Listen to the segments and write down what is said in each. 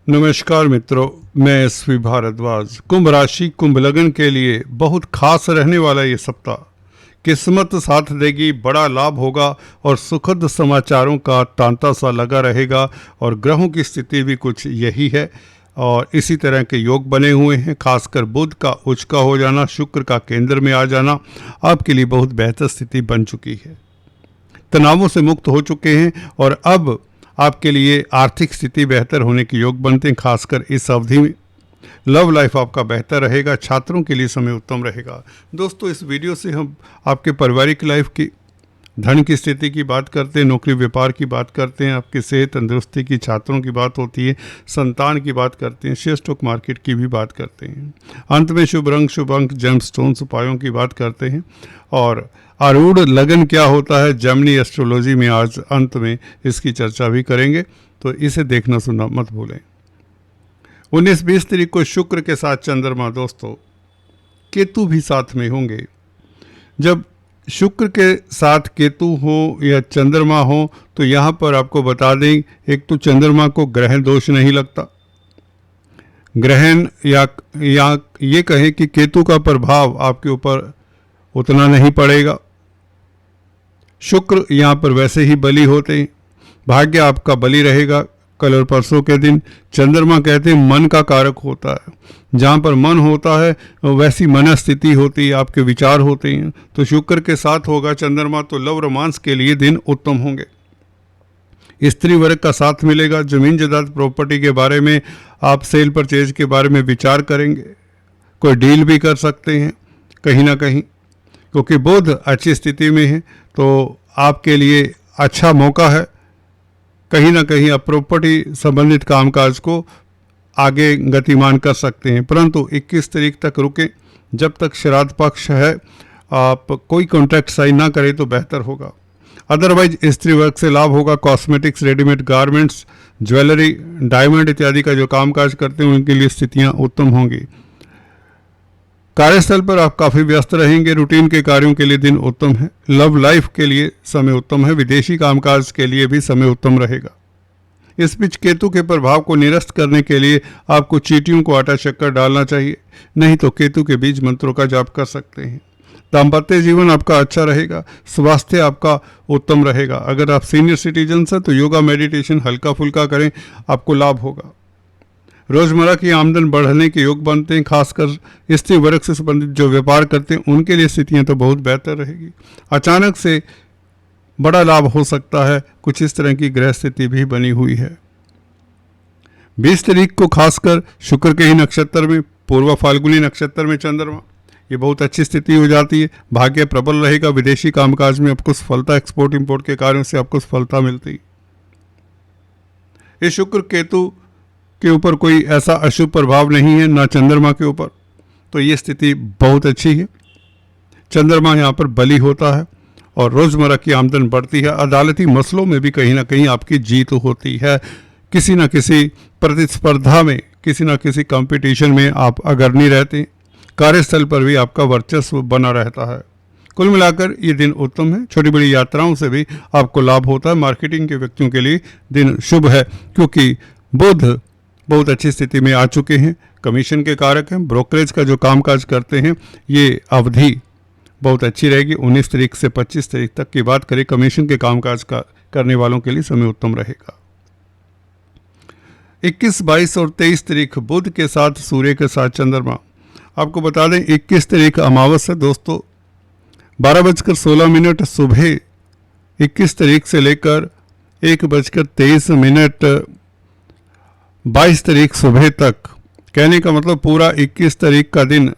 नमस्कार मित्रों, मैं एसवी भारद्वाज। कुंभ राशि कुंभ लगन के लिए बहुत खास रहने वाला ये सप्ताह। किस्मत साथ देगी, बड़ा लाभ होगा और सुखद समाचारों का तांता सा लगा रहेगा। और ग्रहों की स्थिति भी कुछ यही है और इसी तरह के योग बने हुए हैं। खासकर बुध का उच्च का हो जाना, शुक्र का केंद्र में आ जाना आपके लिए बहुत बेहतर स्थिति बन चुकी है। तनावों से मुक्त हो चुके हैं और अब आपके लिए आर्थिक स्थिति बेहतर होने के योग बनते हैं। खासकर इस अवधि में लव लाइफ आपका बेहतर रहेगा। छात्रों के लिए समय उत्तम रहेगा। दोस्तों, इस वीडियो से हम आपके पारिवारिक लाइफ की, धन की स्थिति की बात करते हैं, नौकरी व्यापार की बात करते हैं, आपकी सेहत तंदुरुस्ती की, छात्रों की बात होती है, संतान की बात करते हैं, शेयर स्टॉक मार्केट की भी बात करते हैं। अंत में शुभ रंग, शुभ अंक, जेम स्टोन्स उपायों की बात करते हैं और आरूढ़ लगन क्या होता है जेमिनी एस्ट्रोलॉजी में आज अंत में इसकी चर्चा भी करेंगे। तो इसे देखना सुनना मत भूलें। 19-20 तारीख को शुक्र के साथ चंद्रमा, दोस्तों केतु भी साथ में होंगे। जब शुक्र के साथ केतु हो या चंद्रमा हो तो यहाँ पर आपको बता दें, एक तो चंद्रमा को ग्रहण दोष नहीं लगता। ग्रहण या ये कहें कि केतु का प्रभाव आपके ऊपर उतना नहीं पड़ेगा। शुक्र यहाँ पर वैसे ही बली होते हैं, भाग्य आपका बली रहेगा कल और परसों के दिन। चंद्रमा कहते हैं मन का कारक होता है, जहाँ पर मन होता है वैसी मनस्थिति होती है, आपके विचार होते हैं। तो शुक्र के साथ होगा चंद्रमा तो लव रोमांस के लिए दिन उत्तम होंगे। स्त्री वर्ग का साथ मिलेगा। जमीन जायदाद प्रॉपर्टी के बारे में आप सेल परचेज के बारे में विचार करेंगे। कोई डील भी कर सकते हैं कहीं ना कहीं, क्योंकि बुध अच्छी स्थिति में है तो आपके लिए अच्छा मौका है। कहीं ना कहीं आप प्रॉपर्टी संबंधित कामकाज को आगे गतिमान कर सकते हैं, परंतु 21 तारीख तक रुकें। जब तक श्राद्ध पक्ष है आप कोई कॉन्ट्रैक्ट साइन ना करें तो बेहतर होगा। अदरवाइज स्त्री वर्ग से लाभ होगा। Cosmetics, readymade garments, jewellery, diamond इत्यादि का जो कामकाज करते हैं उनके लिए स्थितियां उत्तम होंगी। कार्यस्थल पर आप काफ़ी व्यस्त रहेंगे। रूटीन के कार्यों के लिए दिन उत्तम है। लव लाइफ के लिए समय उत्तम है। विदेशी कामकाज के लिए भी समय उत्तम रहेगा। इस बीच केतु के प्रभाव को निरस्त करने के लिए आपको चींटियों को आटा शक्कर डालना चाहिए, नहीं तो केतु के बीज मंत्रों का जाप कर सकते हैं। दाम्पत्य जीवन आपका अच्छा रहेगा। स्वास्थ्य आपका उत्तम रहेगा। अगर आप सीनियर सिटीजन हैं तो योगा मेडिटेशन हल्का फुल्का करें, आपको लाभ होगा। रोजमर्रा की आमदन बढ़ने के योग बनते हैं। खासकर स्त्री वर्ग से संबंधित जो व्यापार करते हैं उनके लिए स्थितियां तो बहुत बेहतर रहेगी। अचानक से बड़ा लाभ हो सकता है। कुछ इस तरह की ग्रह स्थिति भी बनी हुई है। 20 तारीख को खासकर शुक्र के ही नक्षत्र में, पूर्व फाल्गुनी नक्षत्र में चंद्रमा, ये बहुत अच्छी स्थिति हो जाती है। भाग्य प्रबल रहेगा। विदेशी कामकाज में आपको सफलता, एक्सपोर्ट इंपोर्ट के कार्यों से आपको सफलता मिलती है। इस शुक्र केतु के ऊपर कोई ऐसा अशुभ प्रभाव नहीं है, ना चंद्रमा के ऊपर, तो ये स्थिति बहुत अच्छी है। चंद्रमा यहाँ पर बली होता है और रोजमर्रा की आमदन बढ़ती है। अदालती मसलों में भी कहीं ना कहीं आपकी जीत होती है। किसी न किसी प्रतिस्पर्धा में, किसी न किसी कंपटीशन में आप अग्रणी रहते हैं। कार्यस्थल पर भी आपका वर्चस्व बना रहता है। कुल मिलाकर ये दिन उत्तम है। छोटी बड़ी यात्राओं से भी आपको लाभ होता है। मार्केटिंग के व्यक्तियों के लिए दिन शुभ है, क्योंकि बुध बहुत अच्छी स्थिति में आ चुके हैं। कमीशन के कारक हैं। ब्रोकरेज का जो कामकाज करते हैं ये अवधि बहुत अच्छी रहेगी। 19 तारीख से 25 तारीख तक की बात करें, कमीशन के कामकाज का करने वालों के लिए समय उत्तम रहेगा। 21, 22 और 23 तारीख बुध के साथ सूर्य के साथ चंद्रमा। आपको बता दें 21 तारीख अमावस है दोस्तों। 12:16 सुबह 21 तारीख से लेकर 1:23 22 तारीख सुबह तक, कहने का मतलब पूरा 21 तारीख का दिन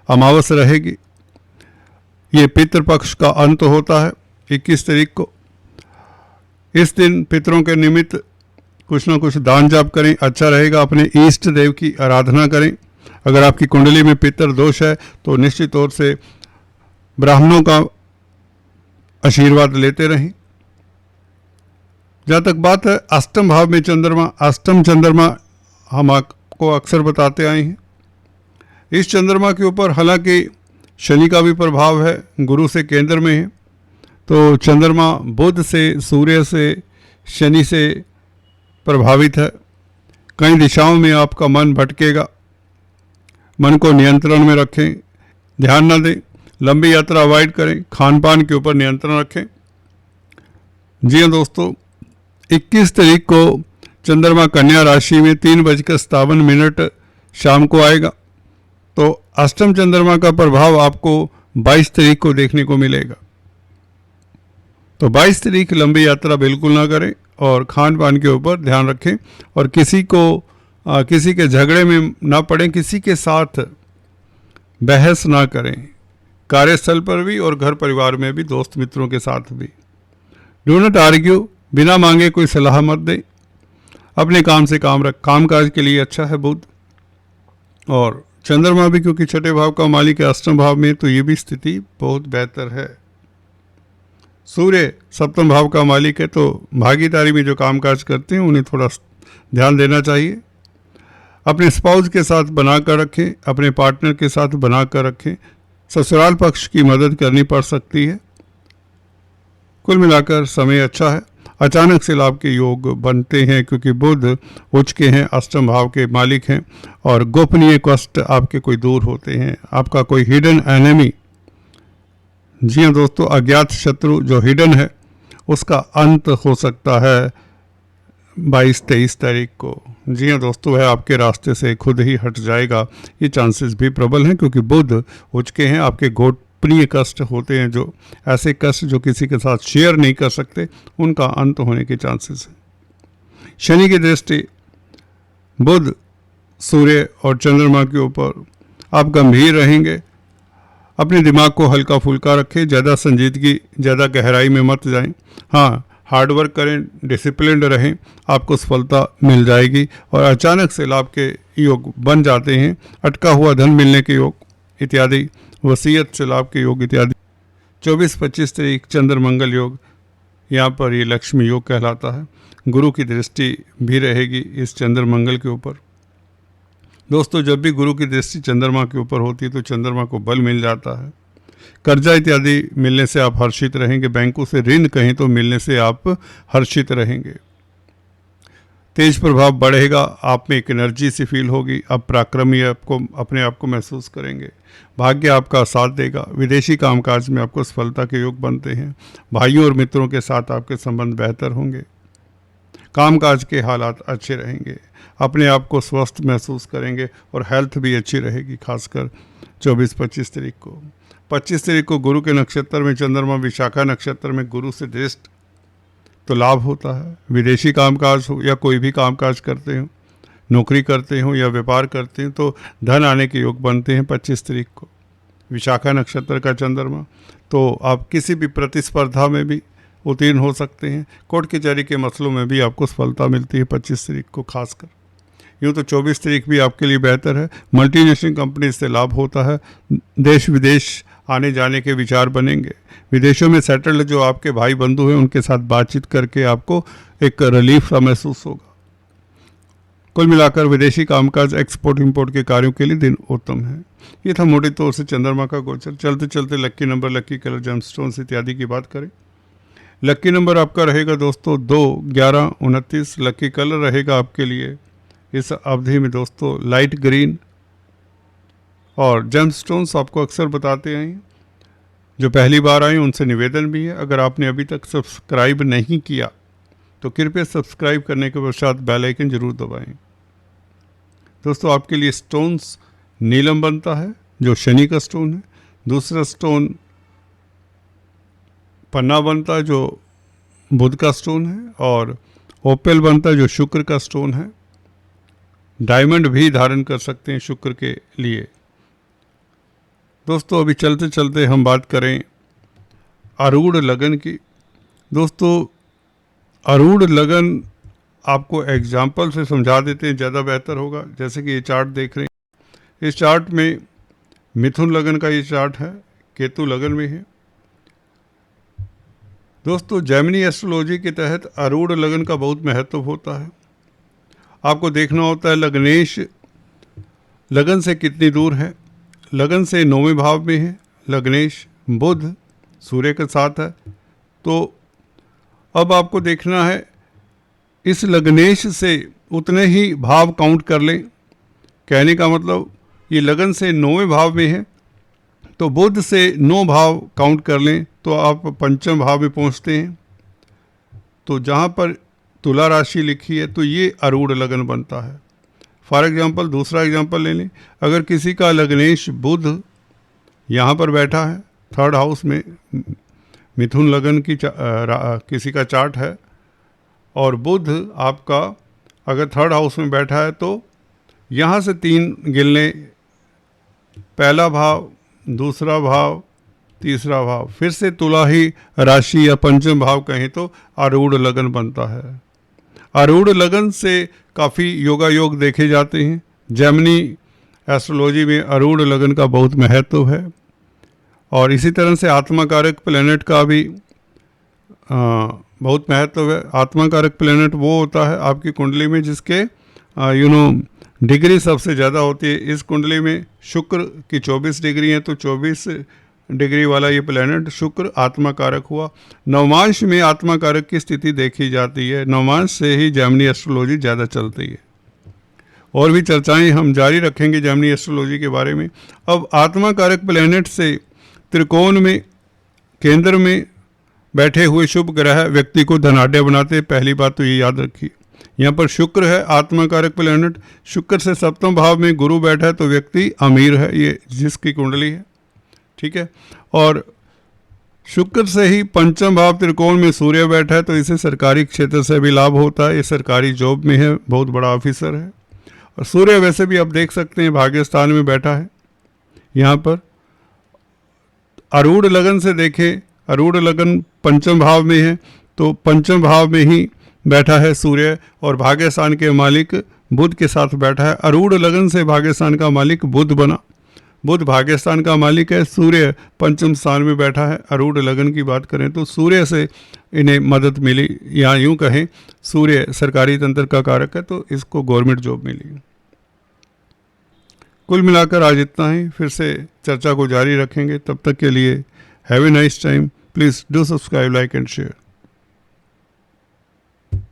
अमावस रहेगी। ये पितृपक्ष का अंत होता है 21 तारीख को। इस दिन पितरों के निमित्त कुछ ना कुछ दान जाप करें, अच्छा रहेगा। अपने इष्ट देव की आराधना करें। अगर आपकी कुंडली में पितर दोष है तो निश्चित तौर से ब्राह्मणों का आशीर्वाद लेते रहें। जहाँ तक बात है अष्टम भाव में चंद्रमा, अष्टम चंद्रमा हम आपको अक्सर बताते आए हैं। इस चंद्रमा के ऊपर हालांकि शनि का भी प्रभाव है, गुरु से केंद्र में है, तो चंद्रमा बुध से, सूर्य से, शनि से प्रभावित है। कई दिशाओं में आपका मन भटकेगा। मन को नियंत्रण में रखें, ध्यान न दें, लंबी यात्रा अवॉइड करें, खान पान के ऊपर नियंत्रण रखें। जी हाँ दोस्तों, 21 तारीख को चंद्रमा कन्या राशि में 3:57 शाम को आएगा। तो अष्टम चंद्रमा का प्रभाव आपको 22 तारीख को देखने को मिलेगा। तो 22 तारीख लंबी यात्रा बिल्कुल ना करें और खान पान के ऊपर ध्यान रखें और किसी के झगड़े में ना पड़ें, किसी के साथ बहस ना करें, कार्यस्थल पर भी और घर परिवार में भी, दोस्त मित्रों के साथ भी। डू नॉट आर्ग्यू, बिना मांगे कोई सलाह मत दें। अपने काम से काम काज के लिए अच्छा है बुध। और चंद्रमा भी क्योंकि छठे भाव का मालिक है अष्टम भाव में, तो ये भी स्थिति बहुत बेहतर है। सूर्य सप्तम भाव का मालिक है, तो भागीदारी में जो कामकाज करते हैं उन्हें थोड़ा ध्यान देना चाहिए। अपने स्पाउस के साथ बनाकर रखें, अपने पार्टनर के साथ बनाकर रखें। ससुराल पक्ष की मदद करनी पड़ सकती है। कुल मिलाकर समय अच्छा है। अचानक से लाभ के योग बनते हैं क्योंकि बुध उच्च के हैं, अष्टम भाव के मालिक हैं और गोपनीय कष्ट आपके कोई दूर होते हैं। आपका कोई हिडन एनिमी, जी हाँ दोस्तों, अज्ञात शत्रु जो हिडन है उसका अंत हो सकता है 22-23 तारीख को। जी हाँ दोस्तों, वह आपके रास्ते से खुद ही हट जाएगा। ये चांसेस भी प्रबल हैं क्योंकि बुध उच्च के हैं। आपके गोपनीय कष्ट होते हैं, जो ऐसे कष्ट जो किसी के साथ शेयर नहीं कर सकते, उनका अंत होने के चांसेस हैं। शनि की दृष्टि बुध, सूर्य और चंद्रमा के ऊपर। आप गंभीर रहेंगे। अपने दिमाग को हल्का फुल्का रखें, ज़्यादा संजीदगी, ज़्यादा गहराई में मत जाएं। हाँ, हार्ड वर्क करें, डिसिप्लिन्ड रहें, आपको सफलता मिल जाएगी। और अचानक से लाभ के योग बन जाते हैं, अटका हुआ धन मिलने के योग इत्यादि, वसीयत से लाभ के योग इत्यादि। 24-25 तारीख चंद्र मंगल योग, यहाँ पर ये लक्ष्मी योग कहलाता है। गुरु की दृष्टि भी रहेगी इस चंद्र मंगल के ऊपर। दोस्तों, जब भी गुरु की दृष्टि चंद्रमा के ऊपर होती है तो चंद्रमा को बल मिल जाता है। कर्जा इत्यादि मिलने से आप हर्षित रहेंगे। बैंकों से ऋण कहें तो मिलने से आप हर्षित रहेंगे। तेज प्रभाव बढ़ेगा, आप में एक एनर्जी सी फील होगी। आप पराक्रमी अपने आप को महसूस करेंगे। भाग्य आपका साथ देगा। विदेशी कामकाज में आपको सफलता के योग बनते हैं। भाइयों और मित्रों के साथ आपके संबंध बेहतर होंगे। कामकाज के हालात अच्छे रहेंगे। अपने आप को स्वस्थ महसूस करेंगे और हेल्थ भी अच्छी रहेगी, खासकर 24-25 तारीख को। 25 तारीख को गुरु के नक्षत्र में चंद्रमा विशाखा नक्षत्र में गुरु से दृष्ट, तो लाभ होता है। विदेशी कामकाज हो या कोई भी कामकाज करते हो, नौकरी करते हो या व्यापार करते हो, तो धन आने के योग बनते हैं 25 तारीख को। विशाखा नक्षत्र का चंद्रमा, तो आप किसी भी प्रतिस्पर्धा में भी उत्तीर्ण हो सकते हैं। कोर्ट कचहरी के मसलों में भी आपको सफलता मिलती है 25 तारीख को खासकर। यूँ तो 24 तारीख भी आपके लिए बेहतर है। मल्टीनेशनल कंपनी से लाभ होता है। देश विदेश आने जाने के विचार बनेंगे। विदेशों में सेटल्ड जो आपके भाई बंधु हैं उनके साथ बातचीत करके आपको एक रिलीफ सा महसूस होगा। कुल मिलाकर विदेशी कामकाज, एक्सपोर्ट इंपोर्ट के कार्यों के लिए दिन उत्तम है। ये था मोटे तौर से चंद्रमा का गोचर। चलते चलते लक्की नंबर, लक्की कलर, जेमस्टोन्स इत्यादि की बात करें। लक्की नंबर आपका रहेगा दोस्तों 2, 11, 29। लक्की कलर रहेगा आपके लिए इस अवधि में दोस्तों लाइट ग्रीन। और जेमस्टोन्स आपको अक्सर बताते हैं, जो पहली बार आए उनसे निवेदन भी है, अगर आपने अभी तक सब्सक्राइब नहीं किया तो कृपया सब्सक्राइब करने के पश्चात बेल आइकन जरूर दबाएं। दोस्तों, आपके लिए स्टोन्स नीलम बनता है जो शनि का स्टोन है। दूसरा स्टोन पन्ना बनता है जो बुध का स्टोन है। और ओपेल बनता है जो शुक्र का स्टोन है। डायमंड भी धारण कर सकते हैं शुक्र के लिए। दोस्तों, अभी चलते चलते हम बात करें आरूढ़ लगन की। दोस्तों, आरूढ़ लगन आपको एग्जाम्पल से समझा देते हैं, ज़्यादा बेहतर होगा। जैसे कि ये चार्ट देख रहे हैं, इस चार्ट में मिथुन लगन का ये चार्ट है, केतु लगन में है। दोस्तों, जैमिनी एस्ट्रोलॉजी के तहत आरूढ़ लगन का बहुत महत्व होता है। आपको देखना होता है लग्नेश लगन से कितनी दूर है। लगन से 9वें भाव में है लग्नेश, बुध सूर्य के साथ है। तो अब आपको देखना है इस लग्नेश से उतने ही भाव काउंट कर लें। कहने का मतलब ये लगन से 9वें भाव में है, तो बुध से 9 भाव काउंट कर लें तो आप पंचम भाव में पहुंचते हैं। तो जहाँ पर तुला राशि लिखी है तो ये आरूढ़ लगन बनता है। फॉर एग्जांपल दूसरा एग्जांपल ले लें, अगर किसी का लग्नेश बुध यहाँ पर बैठा है 3rd हाउस में, मिथुन लगन की किसी का चार्ट है और बुध आपका अगर 3rd हाउस में बैठा है तो यहाँ से 3 गिनने, पहला भाव, दूसरा भाव, तीसरा भाव, फिर से तुला ही राशि या पंचम भाव कहें तो आरूढ़ लगन बनता है। आरूढ़ लगन से काफ़ी योगा योग देखे जाते हैं। जेमिनी एस्ट्रोलॉजी में आरूढ़ लगन का बहुत महत्व है। और इसी तरह से आत्मा कारक प्लैनेट का भी बहुत महत्व है। आत्मा कारक प्लैनेट वो होता है आपकी कुंडली में जिसके डिग्री सबसे ज़्यादा होती है। इस कुंडली में शुक्र की 24 डिग्री है, तो 24 डिग्री वाला ये प्लैनेट शुक्र आत्मा कारक हुआ। नवमांश में आत्मा कारक की स्थिति देखी जाती है। नवमांश से ही जेमिनी एस्ट्रोलॉजी ज़्यादा चलती है। और भी चर्चाएं हम जारी रखेंगे जेमिनी एस्ट्रोलॉजी के बारे में। अब आत्मा कारक प्लैनेट से त्रिकोण में केंद्र में बैठे हुए शुभ ग्रह व्यक्ति को धनाढ़ बनाते। पहली बात तो ये याद रखिए। यहाँ पर शुक्र है आत्मा कारक प्लैनेट, शुक्र से 7वें भाव में गुरु बैठा है तो व्यक्ति अमीर है, ये जिसकी कुंडली है, ठीक है। और शुक्र से ही 5वें भाव त्रिकोण में सूर्य बैठा है तो इसे सरकारी क्षेत्र से भी लाभ होता है। ये सरकारी जॉब में है, बहुत बड़ा ऑफिसर है। और सूर्य वैसे भी आप देख सकते हैं भाग्य स्थान में बैठा है। यहाँ पर आरूढ़ लगन से देखें, आरूढ़ लगन 5वें भाव में है तो 5वें भाव में ही बैठा है सूर्य और भाग्य स्थान के मालिक बुध के साथ बैठा है। आरूढ़ लगन से भाग्य स्थान का मालिक बुध बना। बुध भाग्य स्थान का मालिक है, सूर्य 5वें स्थान में बैठा है। आरूढ़ लगन की बात करें तो सूर्य से इन्हें मदद मिली, या यूं कहें सूर्य सरकारी तंत्र का कारक है तो इसको गवर्नमेंट जॉब मिली। कुल मिलाकर आज इतना ही, फिर से चर्चा को जारी रखेंगे। तब तक के लिए have a nice time. Please do subscribe, like and share.